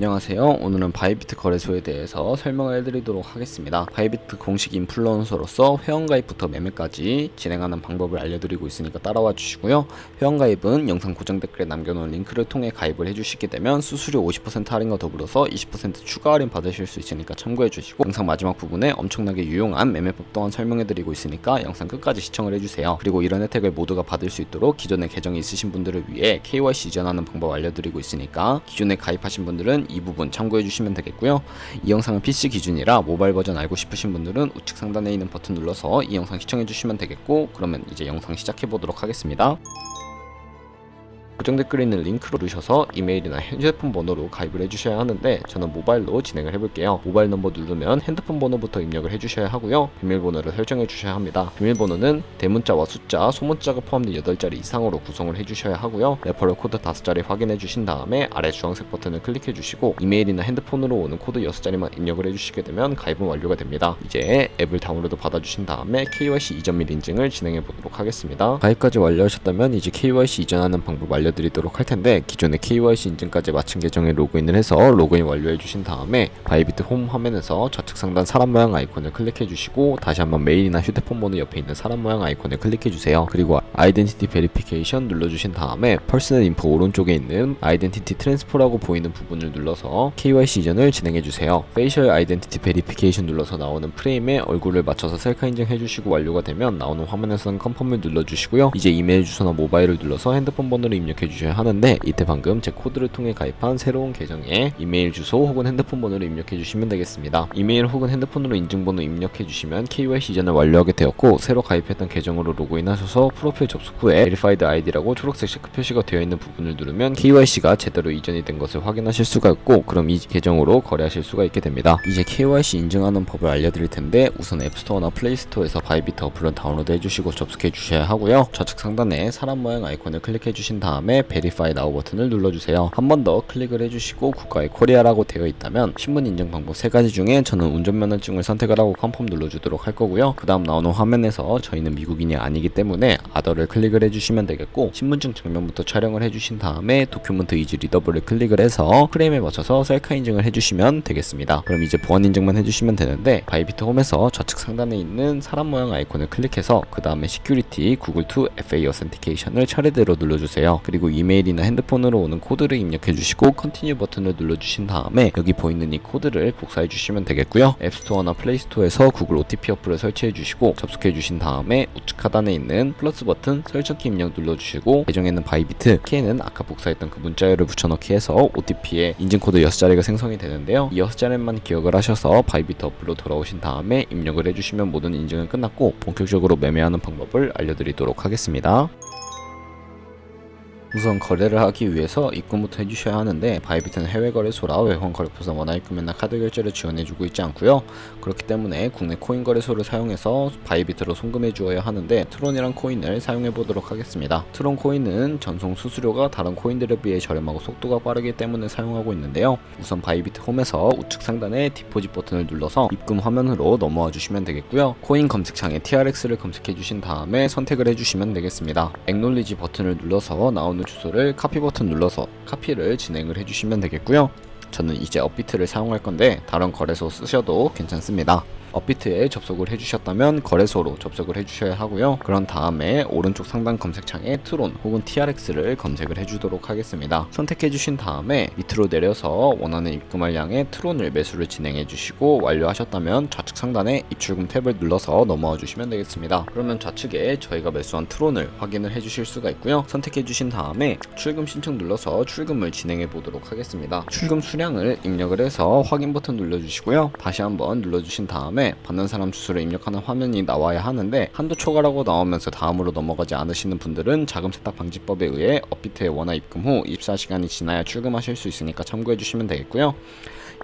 안녕하세요. 오늘은 바이비트 거래소에 대해서 설명을 해드리도록 하겠습니다. 바이비트 공식 인플루언서로서 회원가입부터 매매까지 진행하는 방법을 알려드리고 있으니까 따라와 주시고요. 회원가입은 영상 고정 댓글에 남겨놓은 링크를 통해 가입을 해주시게 되면 수수료 50% 할인과 더불어서 20% 추가 할인 받으실 수 있으니까 참고해 주시고, 영상 마지막 부분에 엄청나게 유용한 매매법 또한 설명해드리고 있으니까 영상 끝까지 시청을 해주세요. 그리고 이런 혜택을 모두가 받을 수 있도록 기존에 계정이 있으신 분들을 위해 KYC 이전하는 방법 알려드리고 있으니까 기존에 가입하신 분들은 이 부분 참고해 주시면 되겠고요. 이 영상은 PC 기준이라 모바일 버전 알고 싶으신 분들은 우측 상단에 있는 버튼 눌러서 이 영상 시청해 주시면 되겠고, 그러면 이제 영상 시작해 보도록 하겠습니다. 고정 댓글에 있는 링크로 누르셔서 이메일이나 휴대폰 번호로 가입을 해주셔야 하는데, 저는 모바일로 진행을 해볼게요. 모바일 넘버 누르면 핸드폰 번호부터 입력을 해주셔야 하고요. 비밀번호를 설정해 주셔야 합니다. 비밀번호는 대문자와 숫자, 소문자가 포함된 8자리 이상으로 구성을 해주셔야 하고요. 레퍼럴 코드 5자리 확인해 주신 다음에 아래 주황색 버튼을 클릭해 주시고 이메일이나 핸드폰으로 오는 코드 6자리만 입력을 해주시게 되면 가입은 완료가 됩니다. 이제 앱을 다운로드 받아주신 다음에 KYC 이전 및 인증을 진행해 보도록 하겠습니다. 가입까지 완료하셨다면 이제 KYC 이전하는 방법 알려드리도록 할 텐데, 기존의 KYC 인증까지 마친 계정에 로그인을 해서 로그인 완료해 주신 다음에 바이비트 홈 화면에서 좌측 상단 사람 모양 아이콘을 클릭해 주시고, 다시 한번 메일이나 휴대폰 번호 옆에 있는 사람 모양 아이콘을 클릭해 주세요. 그리고 아이덴티티 베리피케이션 눌러 주신 다음에 퍼스널 인포 오른쪽에 있는 아이덴티티 트랜스퍼라고 보이는 부분을 눌러서 KYC 이전을 진행해 주세요. 페이셜 아이덴티티 베리피케이션 눌러서 나오는 프레임에 얼굴을 맞춰서 셀카 인증해 주시고 완료가 되면 나오는 화면에서는 컨펌을 눌러 주시고요. 이제 이메일 주소나 모바일을 눌러서 핸드폰 번호를 입력해 주셔야 하는데, 이때 방금 제 코드를 통해 가입한 새로운 계정에 이메일 주소 혹은 핸드폰 번호를 입력해 주시면 되겠습니다. 이메일 혹은 핸드폰으로 인증번호 입력해 주시면 KYC 이전을 완료하게 되었고, 새로 가입했던 계정으로 로그인하셔서 프로필 접속 후에 Verified ID라고 초록색 체크 표시가 되어 있는 부분을 누르면 KYC가 제대로 이전이 된 것을 확인하실 수가 있고, 그럼 이 계정으로 거래하실 수가 있게 됩니다. 이제 KYC 인증하는 법을 알려드릴 텐데, 우선 앱스토어나 플레이스토어에서 바이비트 어플을 다운로드 해주시고 접속해 주셔야 하고요. 좌측 상단에 사람 모양 아이콘을 클릭해 주신 다음에 Verify Now 버튼을 눌러주세요. 한 번 더 클릭을 해주시고 국가의 코리아라고 되어 있다면 신분 인증 방법 3가지 중에 저는 운전면허증을 선택을 하고 컨펌 눌러주도록 할 거고요. 그 다음 나오는 화면에서 저희는 미국인이 아니기 때문에 아더를 클릭을 해주시면 되겠고, 신분증 정면부터 촬영을 해주신 다음에 도큐먼트 이지 리더블을 클릭을 해서 프레임에 맞춰서 셀카 인증을 해주시면 되겠습니다. 그럼 이제 보안 인증만 해주시면 되는데, 바이비트 홈에서 좌측 상단에 있는 사람 모양 아이콘을 클릭해서 그 다음에 시큐리티 구글 to FA 어센티케이션을 차례대로 눌러주세요. 그리고 이메일이나 핸드폰으로 오는 코드를 입력해 주시고 컨티뉴 버튼을 눌러주신 다음에 여기 보이는 이 코드를 복사해 주시면 되겠고요. 앱스토어나 플레이스토어에서 구글 OTP 어플을 설치해 주시고 접속해 주신 다음에 우측 하단에 있는 플러스 버튼 설정키 입력 눌러주시고, 계정에는 바이비트, 키에는 아까 복사했던 그 문자열을 붙여넣기 해서 OTP에 인증코드 6자리가 생성이 되는데요. 이 6자리만 기억을 하셔서 바이비트 어플로 돌아오신 다음에 입력을 해주시면 모든 인증은 끝났고 본격적으로 매매하는 방법을 알려드리도록 하겠습니다. 우선 거래를 하기 위해서 입금부터 해주셔야 하는데, 바이비트는 해외 거래소라 외환 거래소상 원화 입금이나 카드 결제를 지원해주고 있지 않고요. 그렇기 때문에 국내 코인 거래소를 사용해서 바이비트로 송금해 주어야 하는데, 트론이란 코인을 사용해 보도록 하겠습니다. 트론 코인은 전송 수수료가 다른 코인들에 비해 저렴하고 속도가 빠르기 때문에 사용하고 있는데요. 우선 바이비트 홈에서 우측 상단에 디포짓 버튼을 눌러서 입금 화면으로 넘어와 주시면 되겠고요. 코인 검색창에 TRX를 검색해 주신 다음에 선택을 해주시면 되겠습니다. 액놀리지 버튼을 눌러서 나오는 주소를 카피 버튼 눌러서 카피를 진행을 해주시면 되겠고요. 저는 이제 업비트를 사용할 건데 다른 거래소 쓰셔도 괜찮습니다. 업비트에 접속을 해주셨다면 거래소로 접속을 해주셔야 하고요. 그런 다음에 오른쪽 상단 검색창에 트론 혹은 TRX를 검색을 해주도록 하겠습니다. 선택해주신 다음에 밑으로 내려서 원하는 입금할 양의 트론을 매수를 진행해주시고 완료하셨다면 좌측 상단에 입출금 탭을 눌러서 넘어와 주시면 되겠습니다. 그러면 좌측에 저희가 매수한 트론을 확인을 해주실 수가 있고요. 선택해주신 다음에 출금 신청 눌러서 출금을 진행해 보도록 하겠습니다. 출금 수량을 입력을 해서 확인 버튼 눌러주시고요. 다시 한번 눌러주신 다음에 받는 사람 주소를 입력하는 화면이 나와야 하는데, 한도 초과라고 나오면서 다음으로 넘어가지 않으시는 분들은 자금 세탁 방지법에 의해 업비트에 원화 입금 후 24시간이 지나야 출금하실 수 있으니까 참고해 주시면 되겠고요.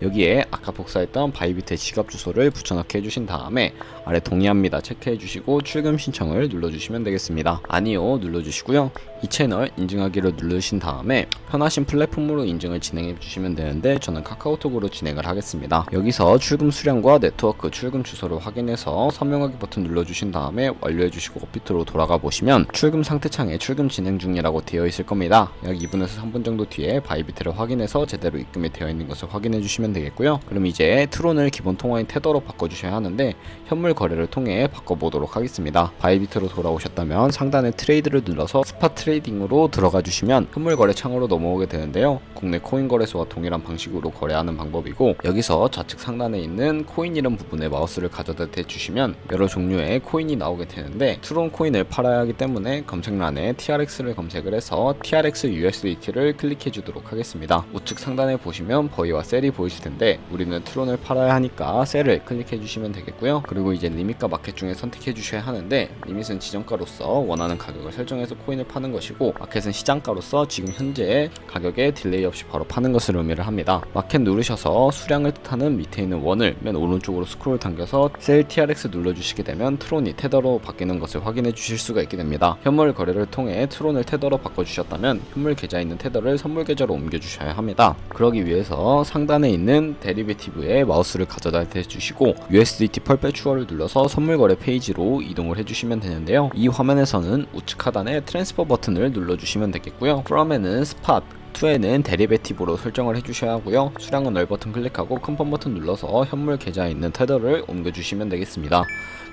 여기에 아까 복사했던 바이비트의 지갑 주소를 붙여넣기 해주신 다음에 아래 동의합니다 체크해주시고 출금 신청을 눌러주시면 되겠습니다. 아니요 눌러주시고요. 이 채널 인증하기를 누르신 다음에 편하신 플랫폼으로 인증을 진행해 주시면 되는데 저는 카카오톡으로 진행을 하겠습니다. 여기서 출금 수량과 네트워크 출금 주소를 확인해서 서명하기 버튼 눌러주신 다음에 완료해 주시고 업비트로 돌아가 보시면 출금 상태 창에 출금 진행 중이라고 되어 있을 겁니다. 약 2분에서 3분 정도 뒤에 바이비트를 확인해서 제대로 입금이 되어 있는 것을 확인해 주시면 되겠고요. 그럼 이제 트론을 기본 통화인 테더로 바꿔주셔야 하는데 현물 거래를 통해 바꿔보도록 하겠습니다. 바이비트로 돌아오셨다면 상단에 트레이드를 눌러서 스팟 트레이딩으로 들어가 주시면 현물 거래 창으로 넘어오게 되는데요. 국내 코인 거래소와 동일한 방식으로 거래하는 방법이고 여기서 좌측 상단에 있는 코인 이름 부분에 마우스를 가져다 대주시면 여러 종류의 코인이 나오게 되는데 트론 코인을 팔아야 하기 때문에 검색란에 TRX를 검색을 해서 TRX USDT를 클릭해 주도록 하겠습니다. 우측 상단에 보시면 버이와 셀이 보이실 텐데 우리는 트론을 팔아야 하니까 셀을 클릭해 주시면 되겠고요. 그리고 이제 리밋과 마켓 중에 선택해 주셔야 하는데 리밋은 지정가로서 원하는 가격을 설정해서 코인을 파는 것이고 마켓은 시장가로서 지금 현재 가격에 딜레이 없이 바로 파는 것을 의미를 합니다. 마켓 누르셔서 수량을 뜻하는 밑에 있는 원을 맨 오른쪽으로 스크롤 당겨서 셀 TRX 눌러주시게 되면 트론이 테더로 바뀌는 것을 확인해 주실 수가 있게 됩니다. 현물 거래를 통해 트론을 테더로 바꿔주셨다면 현물 계좌에 있는 테더를 선물 계좌로 옮겨주셔야 합니다. 그러기 위해서 상단에 있는 데리베티브에 마우스를 가져다 대주시고 USDT 펄페추어를 눌러서 선물 거래 페이지로 이동을 해주시면 되는데요. 이 화면에서는 우측 하단에 트랜스퍼 버튼을 눌러주시면 되겠고요. 프롬에는 스팟 2에는 데리베티브로 설정을 해주셔야 하고요. 수량은 널 버튼 클릭하고 컨펌 버튼 눌러서 현물 계좌에 있는 테더를 옮겨주시면 되겠습니다.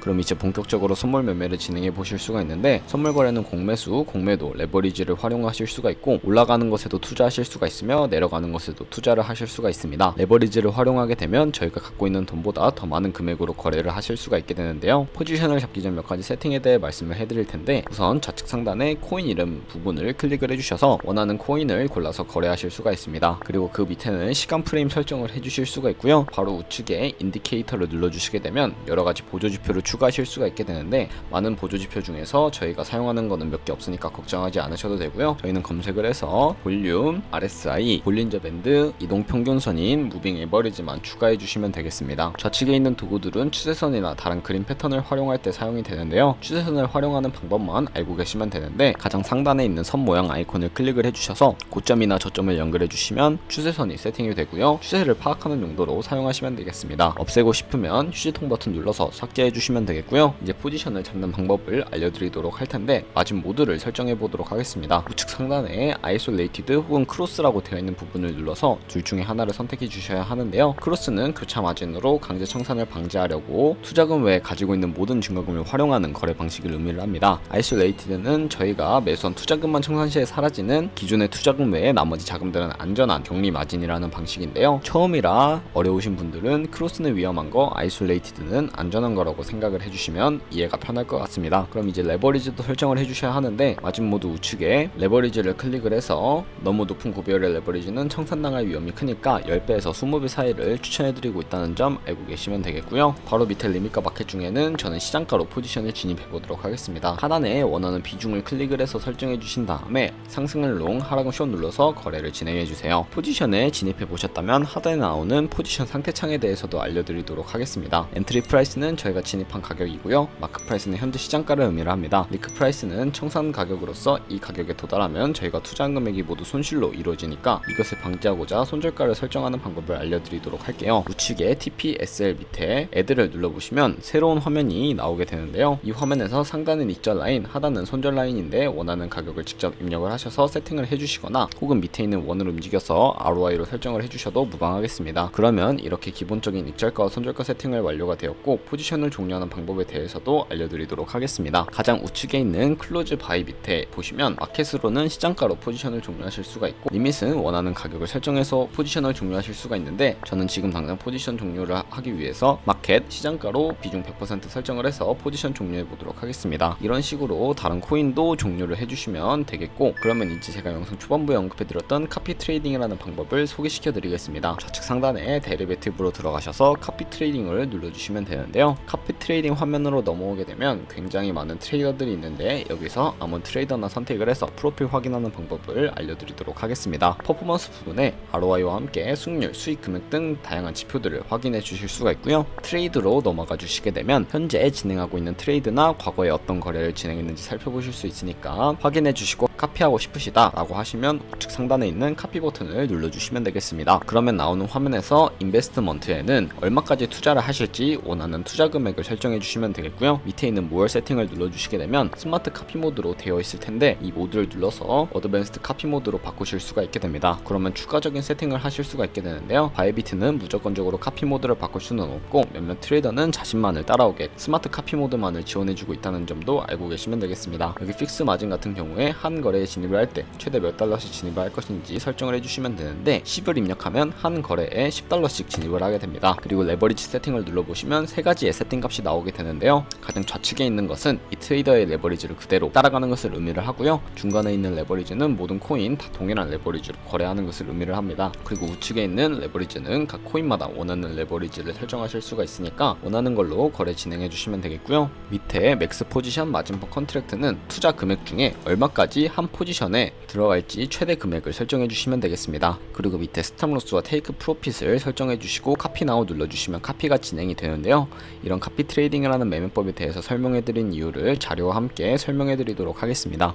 그럼 이제 본격적으로 선물 매매를 진행해 보실 수가 있는데 선물 거래는 공매수, 공매도, 레버리지를 활용하실 수가 있고 올라가는 것에도 투자하실 수가 있으며 내려가는 것에도 투자를 하실 수가 있습니다. 레버리지를 활용하게 되면 저희가 갖고 있는 돈보다 더 많은 금액으로 거래를 하실 수가 있게 되는데요. 포지션을 잡기 전 몇 가지 세팅에 대해 말씀을 해드릴 텐데 우선 좌측 상단에 코인 이름 부분을 클릭을 해주셔서 원하는 코인을 골라서 거래하실 수가 있습니다. 그리고 그 밑에는 시간 프레임 설정을 해주실 수가 있고요. 바로 우측에 인디케이터를 눌러주시게 되면 여러가지 보조지표를 추가하실 수가 있게 되는데 많은 보조지표 중에서 저희가 사용하는 거는 몇 개 없으니까 걱정하지 않으셔도 되고요. 저희는 검색을 해서 볼륨, RSI, 볼린저 밴드, 이동 평균선인 무빙 에버리지만 추가해 주시면 되겠습니다. 좌측에 있는 도구들은 추세선이나 다른 그림 패턴을 활용할 때 사용이 되는데요. 추세선을 활용하는 방법만 알고 계시면 되는데 가장 상단에 있는 선 모양 아이콘을 클릭을 해주셔서 고점이나 저점을 연결해 주시면 추세선이 세팅이 되고요. 추세를 파악하는 용도로 사용하시면 되겠습니다. 없애고 싶으면 휴지통 버튼 눌러서 삭제해 주시면 되겠고요. 이제 포지션을 잡는 방법을 알려드리도록 할 텐데 마진 모드를 설정해 보도록 하겠습니다. 우측 상단에 아이솔레이티드 혹은 크로스라고 되어 있는 부분을 눌러서 둘 중에 하나를 선택해 주셔야 하는데요. 크로스는 교차 마진으로 강제 청산을 방지하려고 투자금 외에 가지고 있는 모든 증거금을 활용하는 거래 방식을 의미를 합니다. 아이솔레이티드는 저희가 매수한 투자금만 청산 시에 사라지는 기존의 투자금 외에 나머지 자금들은 안전한 격리 마진이라는 방식인데요. 처음이라 어려우신 분들은 크로스는 위험한 거, 아이솔레이티드는 안전한 거라고 생각을 해주시면 이해가 편할 것 같습니다. 그럼 이제 레버리지도 설정을 해주셔야 하는데 마진 모드 우측에 레버리지를 클릭을 해서 너무 높은 구별의 레버리지는 청산당할 위험이 크니까 10배에서 20배 사이를 추천해드리고 있다는 점 알고 계시면 되겠고요. 바로 밑에 리밋과 마켓 중에는 저는 시장가로 포지션을 진입해 보도록 하겠습니다. 하단에 원하는 비중을 클릭을 해서 설정해 주신 다음에 상승을 롱, 하락은 숏 눌러서 거래를 진행해 주세요. 포지션에 진입해 보셨다면 하단에 나오는 포지션 상태창에 대해서도 알려드리도록 하겠습니다. 엔트리 프라이스는 저희가 진입한 가격이고요. 마크 프라이스는 현재 시장가를 의미를 합니다. 리크 프라이스는 청산 가격으로서 이 가격에 도달하면 저희가 투자한 금액이 모두 손실로 이루어지니까 이것을 방지하고자 손절가를 설정하는 방법을 알려드리도록 할게요. 우측에 TP/SL 밑에 애드를 눌러보시면 새로운 화면이 나오게 되는데요. 이 화면에서 상단은 익절 라인, 하단은 손절 라인인데 원하는 가격을 직접 입력을 하셔서 세팅을 해주시거나 혹은 밑에 있는 원을 움직여서 ROI로 설정을 해주셔도 무방하겠습니다. 그러면 이렇게 기본적인 익절가와 손절가 세팅을 완료가 되었고 포지션을 종료하는 방법에 대해서도 알려드리도록 하겠습니다. 가장 우측에 있는 클로즈 바이 밑에 보시면 마켓으로는 시장가로 포지션을 종료하실 수가 있고 리밋은 원하는 가격을 설정해서 포지션을 종료하실 수가 있는데 저는 지금 당장 포지션 종료를 하기 위해서 마켓 시장가로 비중 100% 설정을 해서 포지션 종료해 보도록 하겠습니다. 이런 식으로 다른 코인도 종료를 해주시면 되겠고 그러면 이제 제가 영상 초반부에 언급해드렸던 카피 트레이딩이라는 방법을 소개시켜 드리겠습니다. 좌측 상단에 데리베티브로 들어가셔서 카피 트레이딩을 눌러주시면 되는데요. 카피 트레이딩 화면으로 넘어오게 되면 굉장히 많은 트레이더들이 있는데 여기서 아무 트레이더나 선택을 해서 프로필 확인하는 방법을 알려드리도록 하겠습니다. 퍼포먼스 부분에 ROI와 함께 수익률, 수익 금액 등 다양한 지표들을 확인해 주실 수가 있고요. 트레이드로 넘어가 주시게 되면 현재 진행하고 있는 트레이드나 과거에 어떤 거래를 진행했는지 살펴보실 수 있으니까 확인해 주시고 카피하고 싶으시다 라고 하시면 우측 상단에 있는 카피 버튼을 눌러주시면 되겠습니다. 그러면 나오는 화면에서 인베스트먼트에는 얼마까지 투자를 하실지 원하는 투자 금액을 설정해 주시면 되겠고요. 밑에 있는 모어 세팅을 눌러주시게 되면 스마트 카피 모드로 되어 있을 텐데 이 모드를 눌러서 어드밴스드 카피 모드로 바꾸실 수가 있게 됩니다. 그러면 추가적인 세팅을 하실 수가 있게 되는데요. 바이비트는 무조건적으로 카피 모드를 바꿀 수는 없고 몇몇 트레이더는 자신만을 따라오게 스마트 카피 모드만을 지원해주고 있다는 점도 알고 계시면 되겠습니다. 여기 픽스 마진 같은 경우에 한 거래에 진입을 할 때 최대 몇 달러씩 진입을 할 것인지 설정을 해주시면 되는데 10을 입력하면 한 거래에 10달러씩 진입을 하게 됩니다. 그리고 레버리지 세팅을 눌러보시면 세 가지의 세팅 값이 나오게 되는데요. 가장 좌측에 있는 것은 이 트레이더의 레버리지를 그대로 따라가는 것을 의미를 하고요. 중간에 있는 레버리지는 모든 코인 다 동일한 레버리지로 거래하는 것을 의미를 합니다. 그리고 우측에 있는 레버리지는 각 코인마다 원하는 레버리지를 설정하실 수가 있으니까 원하는 걸로 거래 진행해 주시면 되겠고요. 밑에 맥스 포지션 마진 퍼 컨트랙트는 투자 금액 중에 얼마까지 한 포지션에 들어갈지 최대 금액을 설정해 주시면 되겠습니다. 그리고 밑에 스탑로스와 테이크 프로핏을 설정해 주시고 카피 나우 눌러주시면 카피가 진행이 되는데요. 이런 카피 트레이딩이라는 매매법에 대해서 설명해 드린 이유를 자료와 함께 설명해 드리도록 하겠습니다.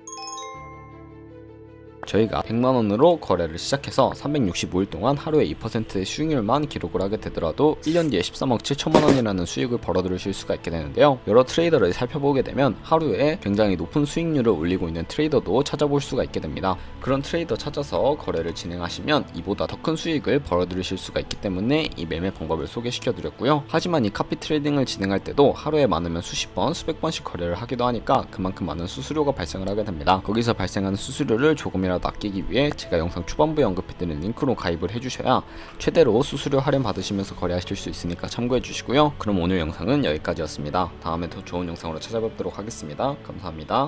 저희가 100만원으로 거래를 시작해서 365일 동안 하루에 2%의 수익률만 기록을 하게 되더라도 1년 뒤에 13억 7천만원이라는 수익을 벌어들이실 수가 있게 되는데요. 여러 트레이더를 살펴보게 되면 하루에 굉장히 높은 수익률을 올리고 있는 트레이더도 찾아볼 수가 있게 됩니다. 그런 트레이더 찾아서 거래를 진행하시면 이보다 더 큰 수익을 벌어들이실 수가 있기 때문에 이 매매 방법을 소개시켜 드렸고요. 하지만 이 카피 트레이딩을 진행할 때도 하루에 많으면 수십 번, 수백 번씩 거래를 하기도 하니까 그만큼 많은 수수료가 발생을 하게 됩니다. 거기서 발생하는 수수료를 조금이라도 아끼기 위해 제가 영상 초반부에 언급해드린 링크로 가입을 해주셔야 최대로 수수료 할인 받으시면서 거래하실 수 있으니까 참고해 주시고요. 그럼 오늘 영상은 여기까지였습니다. 다음에 더 좋은 영상으로 찾아뵙도록 하겠습니다. 감사합니다.